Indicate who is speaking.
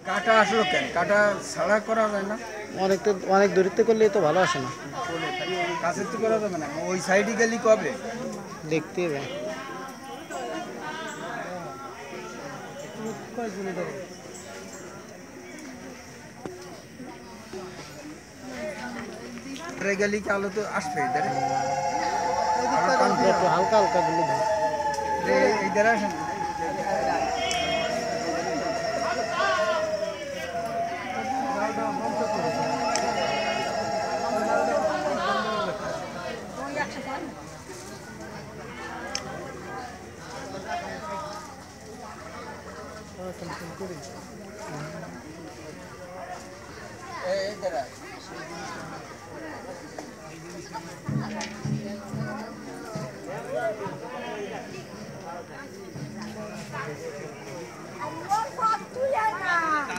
Speaker 1: কাটা আসলো কেন? কাটা ছাড়া করা যায় না?
Speaker 2: অনেক দূরত্বে করলে তো ভালো আসে না।
Speaker 1: কাছের তো করা যাবে না, ওই সাইডে গেলি কবে?
Speaker 2: দেখতে হবে।
Speaker 1: গেলি কি আলো তো আসবে ইধারে?
Speaker 2: একটু হালকা হালকা গুলো দাও।
Speaker 1: ইধারে আসেন। এই